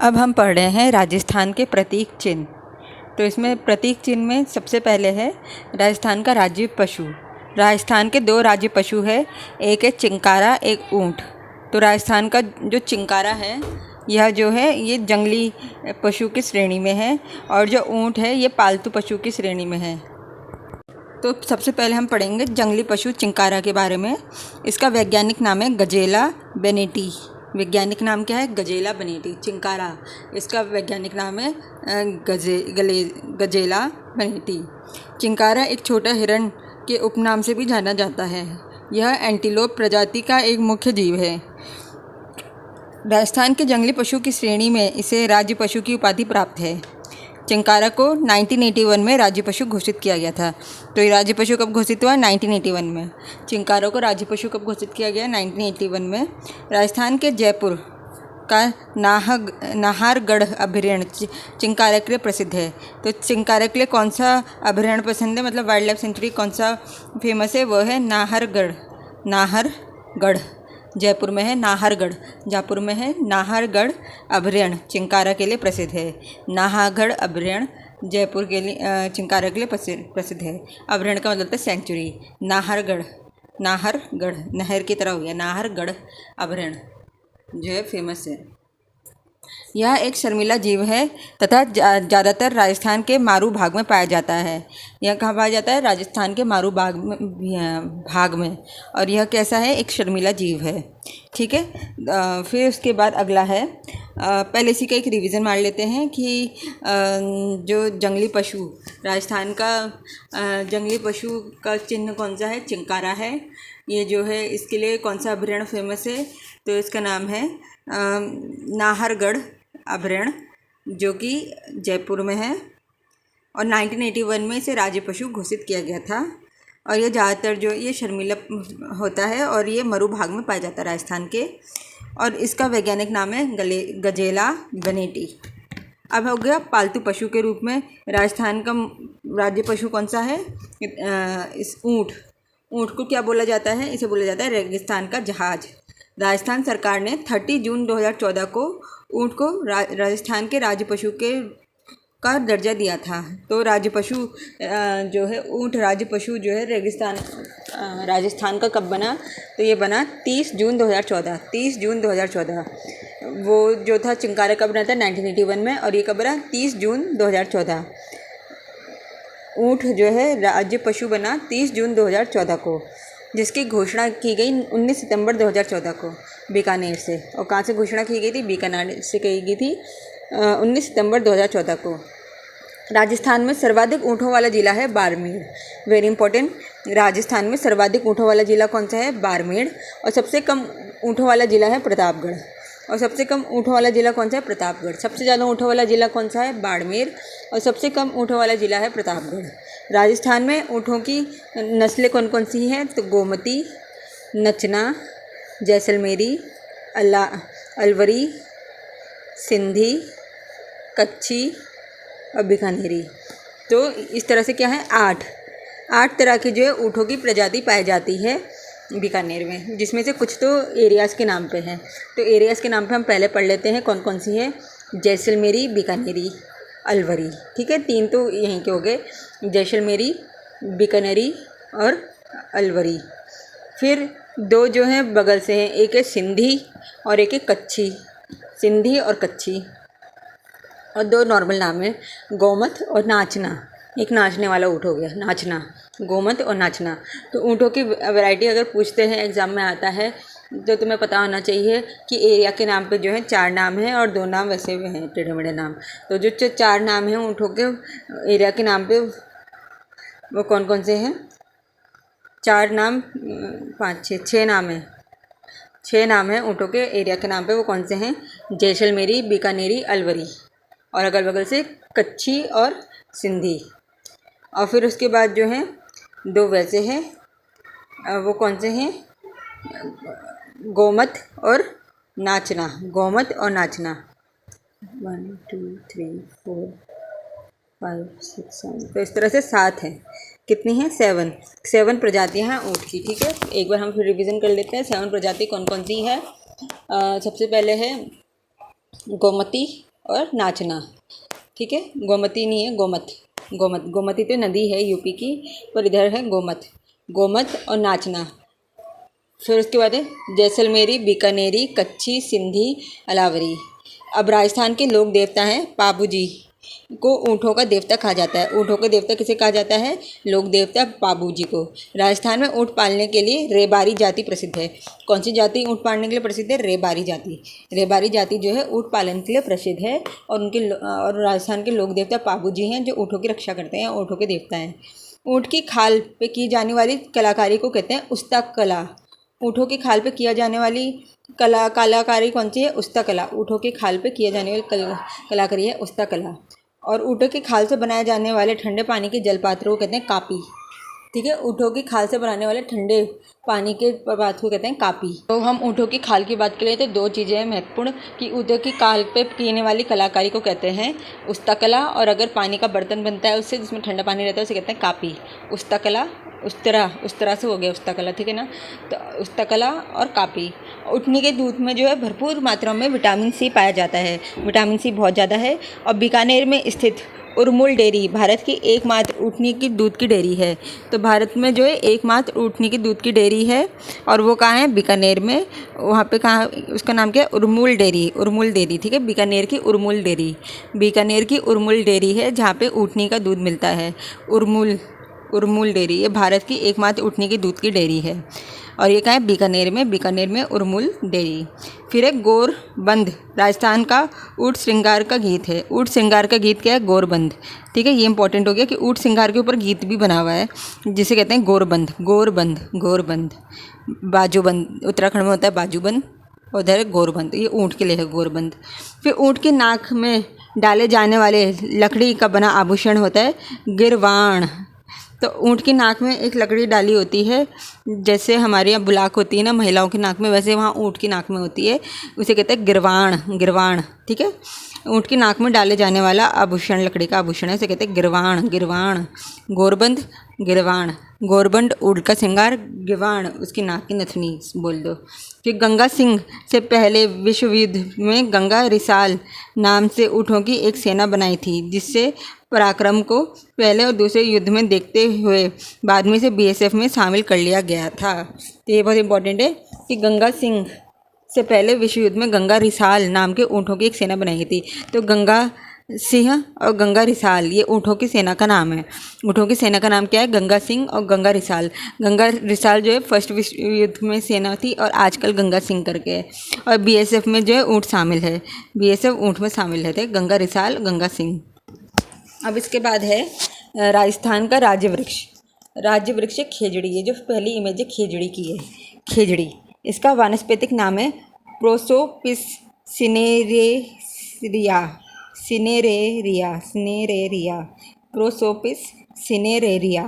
अब हम पढ़ रहे हैं राजस्थान के प्रतीक चिन्ह। तो इसमें प्रतीक चिन्ह में सबसे पहले है राजस्थान का राज्य पशु। राजस्थान के दो राज्य पशु है, एक है चिंकारा, एक ऊँट। तो राजस्थान का जो चिंकारा है यह जो है ये जंगली पशु की श्रेणी में है, और जो ऊँट है ये पालतू पशु की श्रेणी में है। तो सबसे पहले हम पढ़ेंगे जंगली पशु चिंकारा के बारे में। इसका वैज्ञानिक नाम है गजेला बेनेटी। वैज्ञानिक नाम क्या है? गजेला बेनेटी। चिंकारा, इसका वैज्ञानिक नाम है गजेला बेनेटी। चिंकारा एक छोटा हिरण के उपनाम से भी जाना जाता है। यह एंटीलोप प्रजाति का एक मुख्य जीव है। राजस्थान के जंगली पशु की श्रेणी में इसे राज्य पशु की उपाधि प्राप्त है। चिंकारा को 1981 में राज्य पशु घोषित किया गया था। तो ये राज्य पशु कब घोषित हुआ? 1981 में। चिंकारा को राज्य पशु कब घोषित किया गया? 1981 में। राजस्थान के जयपुर का नाहरगढ़ अभयारण्य चिंकारा के लिए प्रसिद्ध है। तो चिंकारा के लिए कौन सा अभयारण्य पसंद है, मतलब वाइल्ड लाइफ सेंचुरी कौन सा फेमस है? वो है नाहरगढ़। जयपुर में है नाहरगढ़, जयपुर में है नाहरगढ़ अभयारण्य चिंकारा के लिए प्रसिद्ध है। नाहरगढ़ अभयारण्य जयपुर के लिए चिंकारा के लिए प्रसिद्ध है। अभयारण्य का मतलब है सेंचुरी। नाहरगढ़ नहर की तरह हो गया, नाहरगढ़ अभयारण्य जो है फेमस है। यह एक शर्मीला जीव है तथा ज़्यादातर राजस्थान के मारू भाग में पाया जाता है। यह कहाँ पाया जाता है? राजस्थान के मारू भाग में। और यह कैसा है? एक शर्मीला जीव है। ठीक है। फिर उसके बाद अगला है, पहले इसी का एक रिवीजन मार लेते हैं कि जो जंगली पशु राजस्थान का जंगली पशु का चिन्ह कौन सा है? चिंकारा है। ये जो है इसके लिए कौन सा अभयारण्य फेमस है? तो इसका नाम है नाहरगढ़ अभयारण्य, जो कि जयपुर में है। और 1981 में इसे राज्य पशु घोषित किया गया था। और ये ज़्यादातर जो ये शर्मीला होता है और ये मरू भाग में पाया जाता है राजस्थान के। और इसका वैज्ञानिक नाम है गजेला बेनेटी। अब हो गया पालतू पशु के रूप में राजस्थान का राज्य पशु कौन सा है? इस ऊँट को क्या बोला जाता है? इसे बोला जाता है रेगिस्तान का जहाज। राजस्थान सरकार ने 30 जून 2014 को ऊँट को राजस्थान के राज्य पशु का दर्जा दिया था। तो राज्य पशु जो है ऊँट राज्य पशु जो है राजस्थान का कब बना? तो ये बना 30 जून 2014। वो जो था चिंकारा कब बना था? 1981 में। और ये कब बना? 30 जून 2014। ऊँट जो है राज्य पशु बना 30 जून 2014 को, जिसकी घोषणा की गई 19 सितंबर 2014 को बीकानेर से। और कहाँ से घोषणा की गई थी? बीकानेर से की गई थी 19 सितंबर 2014 को। राजस्थान में सर्वाधिक ऊँटों वाला जिला है बाड़मेर। वेरी इंपॉर्टेंट, राजस्थान में सर्वाधिक ऊँटों वाला जिला कौन सा है? बाड़मेर। और सबसे कम ऊँटों वाला जिला है प्रतापगढ़। और सबसे कम ऊँटों वाला जिला कौन सा है? प्रतापगढ़। सबसे ज़्यादा ऊँटों वाला जिला कौन सा है? बाड़मेर। और सबसे कम ऊँटों वाला जिला है प्रतापगढ़। राजस्थान में ऊँटों की नस्लें कौन कौन सी हैं? तो गोमती, नचना, जैसलमेरी, अलवरी, सिंधी, कच्छी और बीकानेरी। तो इस तरह से क्या है? 8 तरह की जो है ऊँटों की प्रजाति पाई जाती है बीकानेर में, जिसमें से कुछ तो एरियाज़ के नाम पे हैं। तो एरियाज़ के नाम पे हम पहले पढ़ लेते हैं कौन कौन सी है। जैसलमेरी, बीकानेरी, अलवरी। ठीक है, 3 तो यहीं के हो गए, जैसलमेरी, बीकानेरी और अलवरी। फिर 2 जो हैं बगल से हैं, एक है सिंधी और एक है कच्छी। सिंधी और कच्छी। और 2 नॉर्मल नाम है, गोमत और नाचना। एक नाचने वाला ऊँट हो गया, नाचना, गोमत और नाचना। तो ऊँटों की वैरायटी अगर पूछते हैं एग्ज़ाम में आता है तो तुम्हें पता होना चाहिए कि एरिया के नाम पे जो है 4 नाम हैं और 2 नाम वैसे भी हैं टेढ़े मेढ़े नाम। तो जो 4 नाम हैं ऊँटों के एरिया के नाम पे वो कौन कौन से हैं? 4 नाम, 5 6 नाम हैं। 6 नाम हैं ऊँटों के एरिया के नाम पे, वो कौन से हैं? जैसलमेरी, बीकानेरी, अलवरी। और अगल बगल से कच्छी और सिंधी। और फिर उसके बाद जो हैं 2 वैसे हैं, वो कौन से हैं? गोमत और नाचना। 1 2 3 4 5 6 7। तो इस तरह से 7 हैं। कितनी हैं? 7 प्रजातियां हैं ऊँट की। ठीक है, एक बार हम फिर रिवीजन कर लेते हैं 7 प्रजाति कौन कौन सी है। सबसे पहले है गोमती, और नाचना। ठीक है, गोमती नहीं है, गोमत। गोमत, गोमती तो नदी है यूपी की, पर इधर है गोमत। गोमत और नाचना। फिर उसके बाद है जैसलमेरी, बीकानेरी, कच्छी, सिंधी, अलावरी। अब राजस्थान के लोक देवता हैं पाबू जी, को ऊँटों का देवता कहा जाता है। ऊँटों का देवता किसे कहा जाता है? लोक देवता पाबू जी को। राजस्थान में ऊँट पालने के लिए रेबारी जाति प्रसिद्ध है। कौन सी जाति ऊँट पालने के लिए प्रसिद्ध है? रेबारी जाति। रेबारी जाति जो है ऊँट पालन के लिए प्रसिद्ध है, और राजस्थान के लोक देवता पाबू जी हैं, जो ऊँटों की रक्षा करते हैं, ऊँटों के देवता हैं। ऊँट की खाल पे की जाने वाली कलाकारी को कहते हैं उस्तक कला। ऊँटों की खाल पे किया जाने वाली कलाकारी कौन सी है? उस्ता कला। ऊँटों की खाल पे किया जाने वाली कलाकारी है उस्ता कला। और ऊँटों की खाल से बनाए जाने वाले ठंडे पानी के जलपात्र को कहते हैं कापी। ठीक है, ऊँटों की खाल से बनाने वाले ठंडे पानी के पात्र को कहते हैं कापी। तो हम ऊँटों की खाल की बात करें तो दो चीज़ें हैं महत्वपूर्ण, कि ऊँटों की खाल पे पीने वाली कलाकारी को कहते हैं उस्ता कला, और अगर पानी का बर्तन बनता है उससे, जिसमें ठंडा पानी रहता है, उसे कहते हैं कापी। उस्ता कला, उस्तरा से हो गया उस्ता कला। ठीक है ना, तो उस्ता कला और कापी। ऊँटनी के दूध में जो है भरपूर मात्रा में विटामिन सी पाया जाता है। विटामिन सी बहुत ज़्यादा है। और बीकानेर में स्थित उरमुल डेयरी भारत की एकमात्र ऊँटनी की दूध की डेयरी है। तो भारत में जो है एकमात्र ऊँटनी की दूध की डेयरी है, और वो कहाँ है? बीकानेर में। वहाँ पे कहाँ, उसका नाम क्या है? उरमुल डेयरी। उरमुल डेयरी, ठीक है, बीकानेर की उरमुल डेयरी। बीकानेर की उरमुल डेयरी है जहाँ पे ऊँटनी का दूध मिलता है। उरमुल डेयरी, ये भारत की एकमात्र ऊँटनी की दूध की डेयरी है, और ये कहाँ है? बीकानेर में। बीकानेर में उरमुल डेयरी। फिर है गोरबंद, राजस्थान का ऊँट श्रृंगार का गीत है। ऊँट श्रृंगार का गीत क्या है? गोरबंद। ठीक है, ये इंपॉर्टेंट हो गया कि ऊँट श्रृंगार के ऊपर गीत भी बना हुआ है, जिसे कहते हैं गोरबंद। गोरबंद, गोरबंद। बाजूबंद उत्तराखंड में होता है, बाजूबंद। उधर है गोरबंद, ये ऊँट के लिए है गोरबंद। फिर ऊँट की नाक में डाले जाने वाले लकड़ी का बना आभूषण होता है गिरवाण। तो ऊँट की नाक में एक लकड़ी डाली होती है, जैसे हमारे यहाँ बुलाक होती है ना महिलाओं की नाक में, वैसे वहाँ ऊँट की नाक में होती है, उसे कहते हैं गिरवाण। गिरवाण, ठीक है, ऊँट की नाक में डाले जाने वाला आभूषण, लकड़ी का आभूषण है, उसे कहते हैं गिरवाण। गिरवाण, गोरबंद, गिरवाण। गोरबंद ऊँट का श्रृंगार, गिरवाण उसकी नाक की नथनी बोल दो। फिर गंगा सिंह से पहले विश्व युद्ध में गंगा रिसाल नाम से ऊँटों की एक सेना बनाई थी, जिससे पराक्रम को पहले और दूसरे युद्ध में देखते हुए बाद में से बीएसएफ में शामिल कर लिया गया था। तो ये बहुत इंपॉर्टेंट है कि गंगा सिंह से पहले विश्व युद्ध में गंगा रिसाल नाम के ऊँटों की एक सेना बनाई गई थी। तो गंगा सिंह और गंगा रिसाल ये ऊँटों की सेना का नाम है। ऊँटों की सेना का नाम क्या है? गंगा सिंह और गंगा रिसाल। गंगा रिसाल जो है फर्स्ट विश्व युद्ध में सेना थी, और आजकल गंगा सिंह करके है। और बीएसएफ में जो है ऊँट शामिल है, बीएसएफ ऊँट में शामिल रहते, गंगा रिसाल, गंगा सिंह। अब इसके बाद है राजस्थान का राज्य वृक्ष। राज्य वृक्ष है खेजड़ी। ये जो पहली इमेज है खेजड़ी की है, खेजड़ी। इसका वानस्पतिक नाम है Prosopis cineraria. Cineraria, Prosopis cineraria.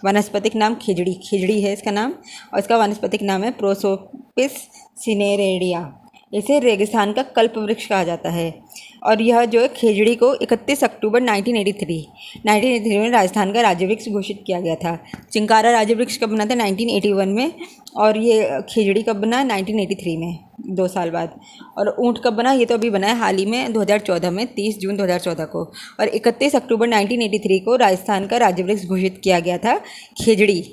वानस्पतिक नाम खेजड़ी, खेजड़ी है इसका नाम, और इसका वानस्पतिक नाम है प्रोसोपिस सिनेरेरिया। इसे रेगिस्तान का कल्प वृक्ष कहा जाता है। और यह जो है खेजड़ी को 31 अक्टूबर 1983 में राजस्थान का राज्य वृक्ष घोषित किया गया था। चिंकारा राज्य वृक्ष कब बना था? 1981 में, और ये खेजड़ी कब बना? 1983 में, 2 साल बाद। और ऊँट कब बना? ये तो अभी बना है हाल ही में, 2014 में, 30 जून 2014 को। और 31 अक्टूबर 1983 को राजस्थान का राज्य वृक्ष घोषित किया गया था खेजड़ी।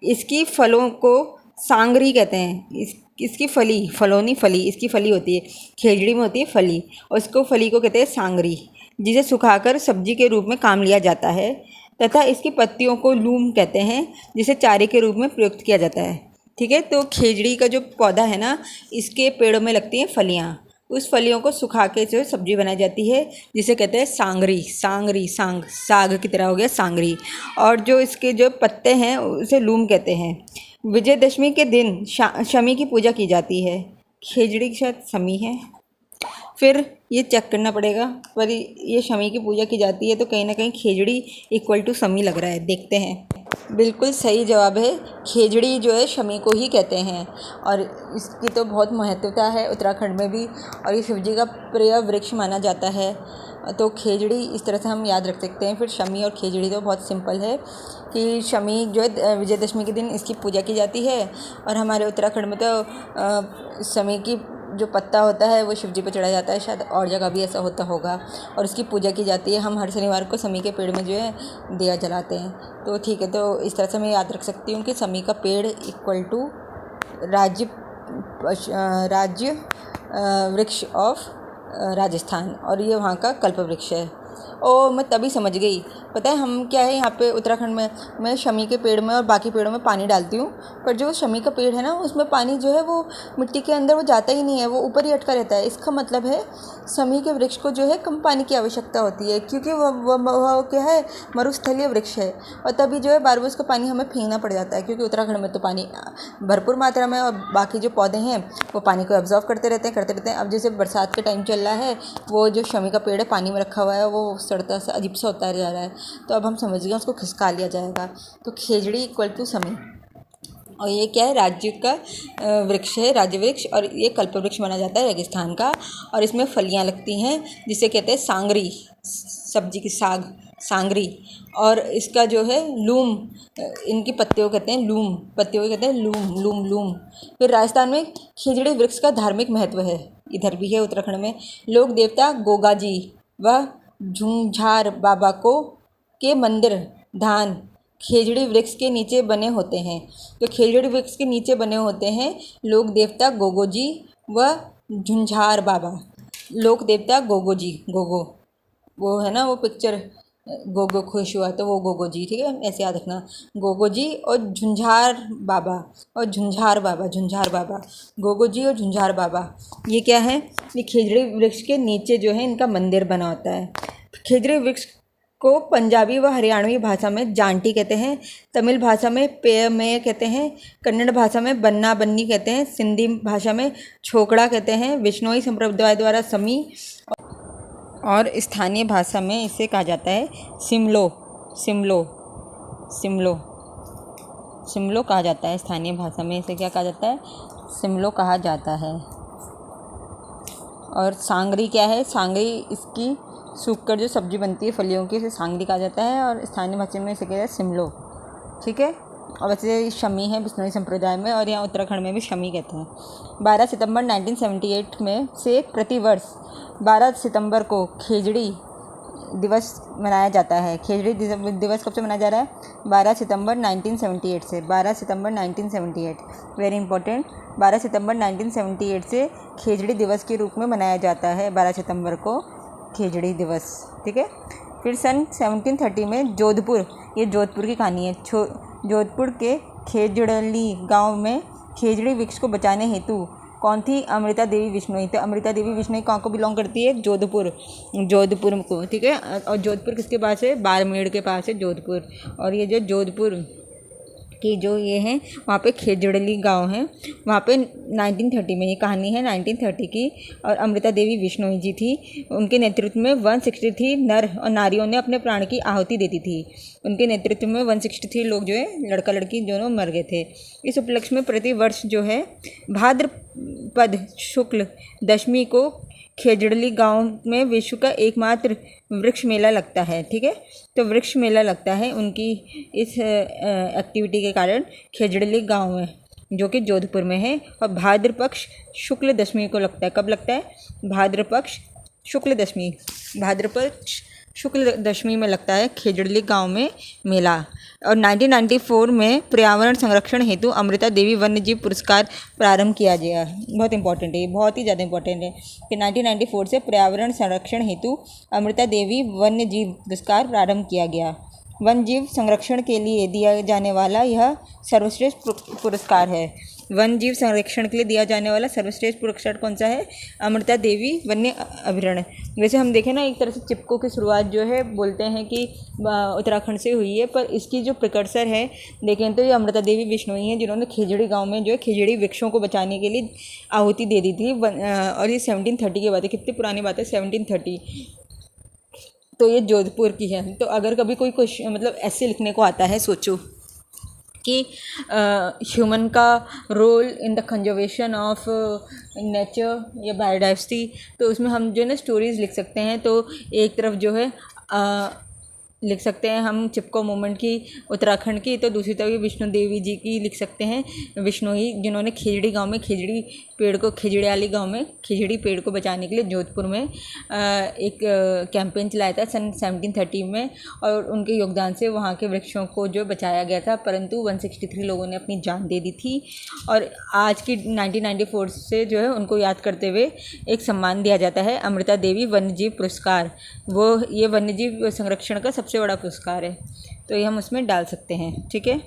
इसकी फलों को सांगरी कहते हैं। इसकी फलोनी फली, इसकी फली होती है, खेजड़ी में होती है फली, और इसको फली को कहते हैं सांगरी, जिसे सुखाकर सब्जी के रूप में काम लिया जाता है, तथा इसकी पत्तियों को लूम कहते हैं, जिसे चारे के रूप में प्रयुक्त किया जाता है। ठीक है, तो खेजड़ी का जो पौधा है ना, इसके पेड़ों में लगती हैं फलियाँ। उस फलियों को सुखा के जो सब्जी बनाई जाती है, जिसे कहते हैं सांगरी। साग की तरह हो गया सांगरी। और जो इसके जो पत्ते हैं उसे लूम कहते हैं। विजयदशमी के दिन शमी की पूजा की जाती है। खेजड़ी के साथ शमी है, फिर ये चेक करना पड़ेगा, पर ये शमी की पूजा की जाती है, तो कहीं ना कहीं खेजड़ी इक्वल टू शमी लग रहा है। देखते हैं, बिल्कुल सही जवाब है, खेजड़ी जो है शमी को ही कहते हैं, और इसकी तो बहुत महत्वता है उत्तराखंड में भी, और ये शिवजी का प्रिय वृक्ष माना जाता है। तो खेजड़ी इस तरह से हम याद रख सकते हैं। फिर शमी और खेजड़ी तो बहुत सिंपल है कि शमी जो है विजयदशमी के दिन इसकी पूजा की जाती है, और हमारे उत्तराखंड में तो शमी की जो पत्ता होता है वो शिव जी पर चढ़ाया जाता है, शायद और जगह भी ऐसा होता होगा, और उसकी पूजा की जाती है। हम हर शनिवार को समी के पेड़ में जो है दिया जलाते हैं। तो ठीक है, तो इस तरह से मैं याद रख सकती हूँ कि समी का पेड़ इक्वल टू राज्य वृक्ष ऑफ राजस्थान, और ये वहाँ का कल्प वृक्ष है। ओ मैं तभी समझ गई, पता है हम क्या है यहाँ पे उत्तराखंड में, मैं शमी के पेड़ में और बाकी पेड़ों में पानी डालती हूँ, पर जो शमी का पेड़ है ना उसमें पानी जो है वो मिट्टी के अंदर वो जाता ही नहीं है, वो ऊपर ही अटका रहता है। इसका मतलब है शमी के वृक्ष को जो है कम पानी की आवश्यकता होती है, क्योंकि वह क्या है मरुस्थलीय वृक्ष है, और तभी जो है बार बार उसका पानी हमें फेंकना पड़ जाता है, क्योंकि उत्तराखंड में तो पानी भरपूर मात्रा में, और बाकी जो पौधे हैं वो पानी को एब्जॉर्व करते रहते हैं। अब जैसे बरसात के टाइम चल रहा है, वो जो शमी का पेड़ है पानी में रखा हुआ है, वो सड़ता सा अजीब सा होता जा रहा है, तो अब हम समझ गए उसको खिसका लिया जाएगा। तो खेजड़ी इक्वल टू समी, और ये क्या है राज्य का वृक्ष है, राज्य वृक्ष, और ये कल्प वृक्ष माना जाता है रेगिस्तान का, और इसमें फलियां लगती हैं जिसे कहते हैं सांगरी, सब्जी की साग सांगरी, और इसका जो है लूम, इनकी पत्तियों कहते हैं लूम, पत्तियों को कहते हैं लूम लूम लूम। फिर राजस्थान में खेजड़ी वृक्ष का धार्मिक महत्व है, इधर भी है उत्तराखंड में। लोक देवता गोगाजी व झुंझार बाबा को के मंदिर धान खेजड़ी वृक्ष के नीचे बने होते हैं। तो खेजड़ी वृक्ष के नीचे बने होते हैं लोक देवता गोगोजी व झुंझार बाबा। लोक देवता गोगोजी, गोगो वो है ना वो पिक्चर, गोगो खुश हुआ तो वो गोगो जी, ठीक है, ऐसे याद रखना, गोगो जी और झुंझार बाबा, और झुंझार बाबा, झुंझार बाबा, गोगो जी और झुंझार बाबा। ये क्या है, ये खेजड़ी वृक्ष के नीचे जो है इनका मंदिर बना होता है। खेजड़ी वृक्ष को पंजाबी व हरियाणवी भाषा में जांटी कहते हैं, तमिल भाषा में पेयमेय कहते हैं, कन्नड़ भाषा में बन्ना बन्नी कहते हैं, सिंधी भाषा में छोकड़ा कहते हैं, विश्नोई संप्रदाय द्वारा समी, और स्थानीय भाषा में इसे कहा जाता है सिमलो, सिमलो, सिमलो, सिमलो कहा जाता है। स्थानीय भाषा में इसे क्या कहा जाता है, सिमलो कहा जाता है। और सांगरी क्या है, सांगरी इसकी सूखकर जो सब्जी बनती है फलियों की, इसे सांगरी कहा जाता है, और स्थानीय भाषा में इसे कहते हैं सिमलो, ठीक है। और वैसे शमी है बिश्नोई संप्रदाय में, और यहाँ उत्तराखंड में भी शमी कहते हैं। 12 सितंबर 1978 में से प्रतिवर्ष 12 सितंबर को खेजड़ी दिवस मनाया जाता है। खेजड़ी दिवस कब से मनाया जा रहा है, 12 सितंबर 1978 से, 12 सितंबर 1978, वेरी इंपॉर्टेंट, 12 सितंबर 1978 से खेजड़ी दिवस के रूप में मनाया जाता है, 12 सितंबर को खेजड़ी दिवस, ठीक है। फिर सन 1730 में जोधपुर, ये जोधपुर की कहानी है, जोधपुर के खेजड़ली गांव में खेजड़ी वृक्ष को बचाने हेतु कौन थी, अमृता देवी बिश्नोई। तो अमृता देवी बिश्नोई कहाँ को बिलोंग करती है, जोधपुर, जोधपुर को, ठीक है। और जोधपुर किसके पास है, बाड़मेर के पास है जोधपुर। और ये जो जोधपुर की जो ये हैं वहाँ पे खेजड़ली गांव है, वहाँ पे 1930 में, ये कहानी है 1930 की, और अमृता देवी बिश्नोई जी थी, उनके नेतृत्व में 163 नर और नारियों ने अपने प्राण की आहुति देती थी। उनके नेतृत्व में 163 लोग जो है लड़का लड़की दोनों मर गए थे। इस उपलक्ष्य में प्रति वर्ष जो है भाद्रपद शुक्ल दशमी को खेजड़ली गांव में विश्व का एकमात्र वृक्ष मेला लगता है, ठीक है। तो वृक्ष मेला लगता है उनकी इस एक्टिविटी के कारण खेजड़ली गांव में, जो कि जोधपुर में है, और भाद्रपक्ष शुक्ल दशमी को लगता है। कब लगता है, भाद्रपक्ष शुक्ल दशमी, भाद्रपक्ष शुक्ल दशमी में लगता है खेजड़ली गांव में मेला। और 1994 में पर्यावरण संरक्षण हेतु अमृता देवी वन्य जीव पुरस्कार प्रारंभ किया गया। बहुत इंपॉर्टेंट है, ये बहुत ही ज़्यादा इंपॉर्टेंट है कि 1994 से पर्यावरण संरक्षण हेतु अमृता देवी वन्य जीव पुरस्कार प्रारंभ किया गया। वन्य जीव संरक्षण के लिए दिया जाने वाला यह सर्वश्रेष्ठ पुरस्कार है। वन जीव संरक्षण के लिए दिया जाने वाला सर्वश्रेष्ठ पुरस्कार कौन सा है, अमृता देवी वन्य अभयारण्य। वैसे हम देखें ना, एक तरह से चिपको की शुरुआत जो है बोलते हैं कि उत्तराखंड से हुई है, पर इसकी जो प्रिकर्सर है देखें तो ये अमृता देवी बिश्नोई हैं, जिन्होंने खेजड़ी गांव में जो है खेजड़ी वृक्षों को बचाने के लिए आहुति दे दी थी। और ये 1730 की बात है, कितनी पुरानी बात है, 1730। तो ये जोधपुर की है। तो अगर कभी कोई मतलब ऐसे लिखने को आता है, सोचो कि ह्यूमन का role in the conservation of nature या बायोडाइवर्सिटी, तो उसमें हम जो है ना स्टोरीज़ लिख सकते हैं। तो एक तरफ जो है लिख सकते हैं हम चिपको मूवमेंट की उत्तराखंड की, तो दूसरी तरफ विष्णु देवी जी की लिख सकते हैं, विष्णोई, जिन्होंने खिजड़ी गांव में खिजड़ियाली गांव में खिजड़ी पेड़ को बचाने के लिए जोधपुर में एक कैंपेन चलाया था सन 1730 में, और उनके योगदान से वहाँ के वृक्षों को जो बचाया गया था, परंतु 163 लोगों ने अपनी जान दे दी थी। और आज की 1994 से जो है उनको याद करते हुए एक सम्मान दिया जाता है, अमृता देवी वन्यजीव पुरस्कार। ये वन्यजीव संरक्षण का सबसे बड़ा पुरस्कार है, तो ये हम उसमें डाल सकते हैं, ठीक है।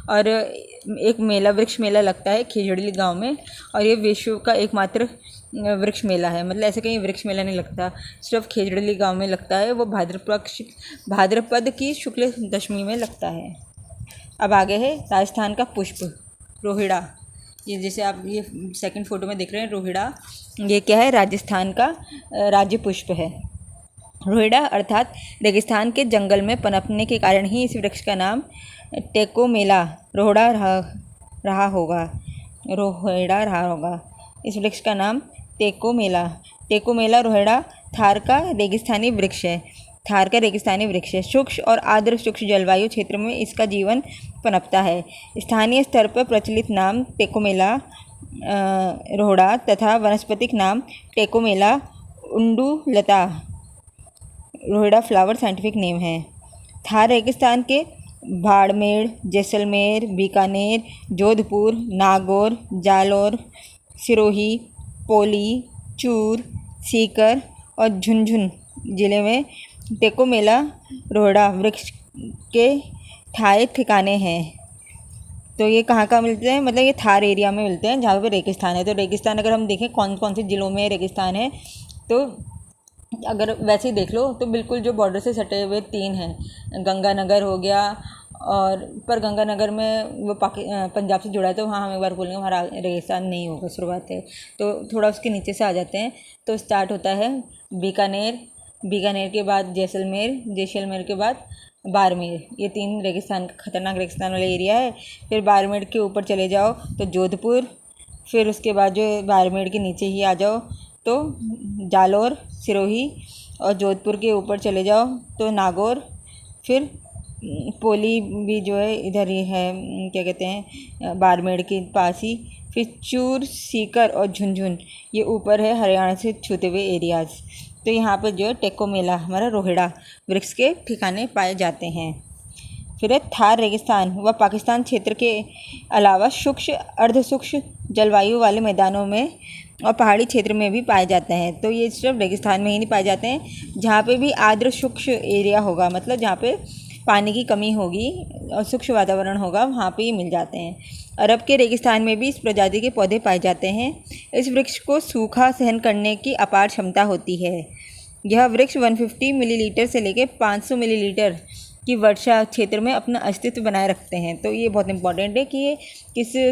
और एक वृक्ष मेला लगता है खिजड़ी गांव में, और ये विश्व का एकमात्र वृक्ष मेला है। मतलब ऐसे कहीं वृक्ष मेला नहीं लगता, सिर्फ खिजड़ी गांव में लगता है। वो भाद्रपद की शुक्ल दशमी में लगता है। अब आगे है राजस्थान का पुष्प रोहिड़ा। ये जैसे आप ये सेकंड फोटो में देख रहे हैं रोहिड़ा, ये क्या है, राजस्थान का राज्य पुष्प है। रोहिड़ा अर्थात रेगिस्तान के जंगल में पनपने के कारण ही इस वृक्ष का नाम टेकोमेला रोहिड़ा रहा होगा। इस वृक्ष का नाम टेकोमेला रोहिड़ा थार का रेगिस्तानी वृक्ष है। शुष्क और आर्द्र शुष्क जलवायु क्षेत्र में इसका जीवन पनपता है। स्थानीय स्तर पर प्रचलित नाम टेकोमेला रोहिड़ा तथा वानस्पतिक नाम टेकोमेला उंडुलता रोहिड़ा फ्लावर साइंटिफिक नेम है। थार रेगिस्तान के बाड़मेर, जैसलमेर, बीकानेर, जोधपुर, नागौर, जालौर, सिरोही, पौली, चूर, सीकर और झुंझुनू जिले में टेकोमेला रोहिड़ा वृक्ष के ठाए ठिकाने हैं। तो ये कहाँ मिलते हैं, मतलब ये थार एरिया में मिलते हैं जहाँ पे रेगिस्तान है। तो रेगिस्तान अगर हम देखें कौन कौन से ज़िलों में रेगिस्तान है, तो अगर वैसे ही देख लो तो बिल्कुल जो बॉर्डर से सटे हुए 3 हैं, गंगानगर हो गया, और पर गंगानगर में वो पंजाब से जुड़ा है, तो वहाँ हम एक बार बोलेंगे वहाँ रेगिस्तान नहीं होगा, शुरुआत है। तो थोड़ा उसके नीचे से आ जाते हैं, तो स्टार्ट होता है बीकानेर के बाद जैसलमेर के बाद बाड़मेर। ये 3 रेगिस्तान खतरनाक रेगिस्तान वाला एरिया है। फिर बाड़मेर के ऊपर चले जाओ तो जोधपुर, फिर उसके बाद जो बाड़मेर के नीचे ही आ जाओ तो जालौर, सिरोही, और जोधपुर के ऊपर चले जाओ तो नागौर, फिर पौली भी जो है इधर ही है, क्या कहते हैं, बाड़मेर के पास ही। फिर चूर, सीकर और झुंझुनू ये ऊपर है हरियाणा से छूते हुए एरियाज़। तो यहाँ पर जो है टेकोमेला हमारा रोहिड़ा वृक्ष के ठिकाने पाए जाते हैं। फिर है थार रेगिस्तान, वह पाकिस्तान क्षेत्र के अलावा शुष्क अर्धशुष्क जलवायु वाले मैदानों में और पहाड़ी क्षेत्र में भी पाए जाते हैं। तो ये सिर्फ रेगिस्तान में ही नहीं पाए जाते हैं, जहाँ पे भी आर्द्र शुष्क एरिया होगा, मतलब जहाँ पे पानी की कमी होगी और शुष्क वातावरण होगा, वहाँ पे ये मिल जाते हैं। अरब के रेगिस्तान में भी इस प्रजाति के पौधे पाए जाते हैं। इस वृक्ष को सूखा सहन करने की अपार क्षमता होती है। यह वृक्ष 150 मिलीलीटर से लेकर 500 मिलीलीटर की वर्षा क्षेत्र में अपना अस्तित्व बनाए रखते हैं। तो ये बहुत इंपॉर्टेंट है कि ये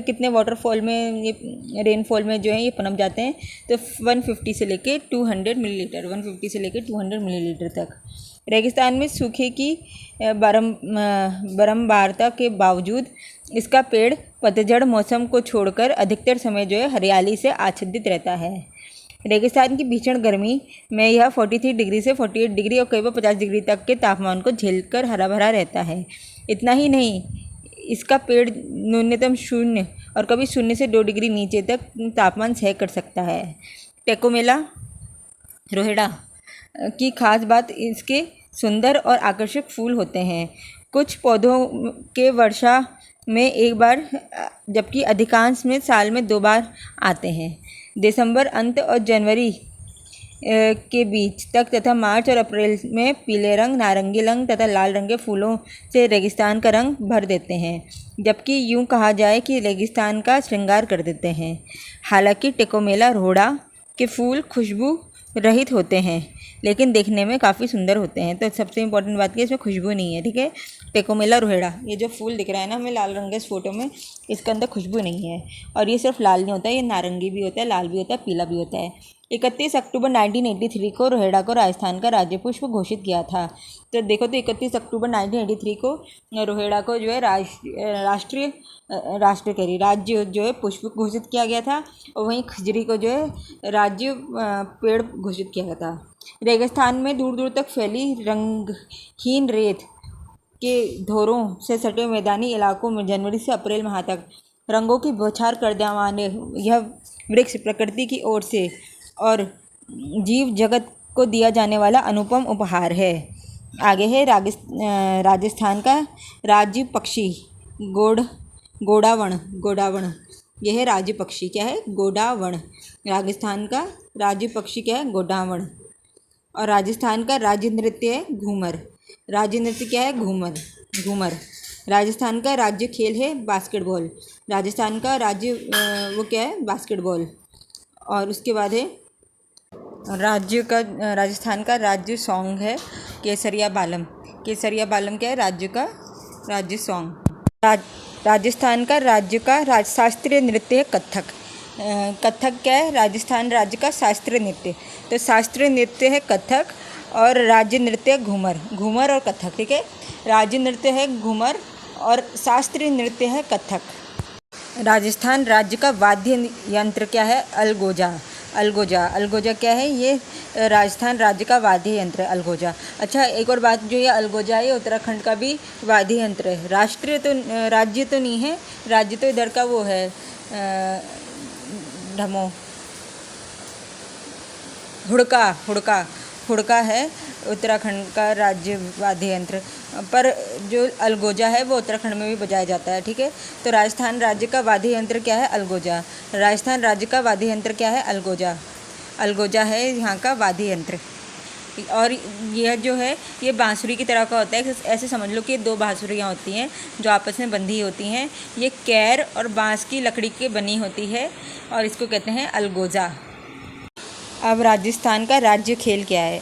कितने वाटरफॉल में, ये रेनफॉल में जो है ये पनप जाते हैं। तो 150 से लेकर 200 मिलीलीटर तक। रेगिस्तान में सूखे की बारंबारता के बावजूद इसका पेड़ पतझड़ मौसम को छोड़कर अधिकतर समय जो है हरियाली से आच्छादित रहता है। रेगिस्तान की भीषण गर्मी में यह 43 डिग्री से 48 डिग्री और कई बार 50 डिग्री तक के तापमान को झेलकर हरा भरा रहता है। इतना ही नहीं, इसका पेड़ न्यूनतम 0 और कभी 0 से 2 डिग्री नीचे तक तापमान सह कर सकता है। टेकोमेला रोहिड़ा की खास बात इसके सुंदर और आकर्षक फूल होते हैं। कुछ पौधों के वर्षा में एक बार, जबकि अधिकांश में साल में 2 बार आते हैं। दिसंबर अंत और जनवरी के बीच तक तथा मार्च और अप्रैल में पीले रंग, नारंगी रंग तथा लाल रंग के फूलों से रेगिस्तान का रंग भर देते हैं, जबकि यूं कहा जाए कि रेगिस्तान का श्रृंगार कर देते हैं। हालांकि टेकोमेला रोहिड़ा के फूल खुशबू रहित होते हैं, लेकिन देखने में काफ़ी सुंदर होते हैं। तो सबसे इम्पोर्टेंट बात की इसमें खुशबू नहीं है, ठीक है। टेकोमेला रोहिड़ा, ये जो फूल दिख रहा है ना हमें लाल रंग के इस फोटो में, इसके अंदर खुशबू नहीं है। और ये सिर्फ लाल नहीं होता है, ये नारंगी भी होता है, लाल भी होता है, पीला भी होता है। 31 अक्टूबर 1983 को रोहेड़ा को राजस्थान का राज्य पुष्प घोषित किया था। तो देखो, तो 31 अक्टूबर 1983 को रोहेड़ा को जो है राज्य जो है पुष्प घोषित किया गया था, और वहीं खजरी को जो है राज्य पेड़ घोषित किया गया था। रेगिस्तान में दूर दूर तक फैली रंगहीन रेत के धोरों से सटे मैदानी इलाकों में जनवरी से अप्रैल माह तक रंगों की बौछार कर देने यह वृक्ष प्रकृति की ओर से और जीव जगत को दिया जाने वाला अनुपम उपहार है। आगे है राजस्थान का राज्य पक्षी गोडावण। यह है राज्य पक्षी, क्या है? गोडावण। राजस्थान का राज्य पक्षी क्या है? गोडावण। और राजस्थान का राज्य नृत्य है घूमर। राज्य नृत्य क्या है? घूमर। राजस्थान का राज्य खेल है बास्केटबॉल। राजस्थान का राज्य वो क्या है? बास्केटबॉल। और उसके बाद है राजस्थान का राज्य सॉन्ग है केसरिया बालम। केसरिया बालम क्या है? राज्य का राज्य सॉन्ग। राजस्थान का राज्य का शास्त्रीय नृत्य है कथक। कथक क्या है? राजस्थान राज्य का शास्त्रीय नृत्य। तो शास्त्रीय नृत्य है कथक और राज्य नृत्य है घूमर और कथक। ठीक है, राज्य नृत्य है घूमर और शास्त्रीय नृत्य है कथक। राजस्थान राज्य का वाद्य यंत्र क्या है? अलगोजा क्या है? ये राजस्थान राज्य का वाद्य यंत्र है अलगोजा। अच्छा, एक और बात, जो ये अलगोजा है, उत्तराखंड का भी वाद्य यंत्र है। राज्य तो नहीं है, राज्य तो इधर का वो है हुड़का है उत्तराखंड का राज्य वाद्य यंत्र, पर जो अलगोजा है वो उत्तराखंड में भी बजाया जाता है। ठीक है, तो राजस्थान राज्य का वाद्य यंत्र क्या है? अलगोजा। राजस्थान राज्य का वाद्य यंत्र क्या है? अलगोजा है यहाँ का वाद्य यंत्र। और यह जो है ये बांसुरी की तरह का होता है। ऐसे समझ लो कि 2 बांसुरियाँ होती हैं जो आपस में बंधी होती हैं। ये कैर और बांस की लकड़ी की बनी होती है और इसको कहते हैं अलगोजा। अब राजस्थान का राज्य खेल क्या है?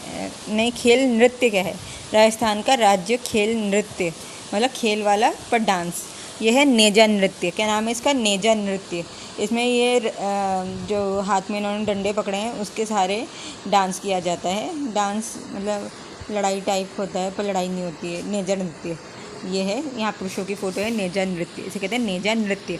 नहीं, खेल नृत्य क्या है? राजस्थान का राज्य खेल नृत्य, मतलब खेल वाला पर डांस, यह है नेजा नृत्य। क्या नाम है इसका? नेजा नृत्य। इसमें ये जो हाथ में इन्होंने डंडे पकड़े हैं उसके सहारे डांस किया जाता है। डांस मतलब लड़ाई टाइप होता है, पर लड़ाई नहीं होती है। नेजा नृत्य ये है। यहाँ पुरुषों की फ़ोटो है। नेजा नृत्य इसे कहते हैं, नेजा नृत्य।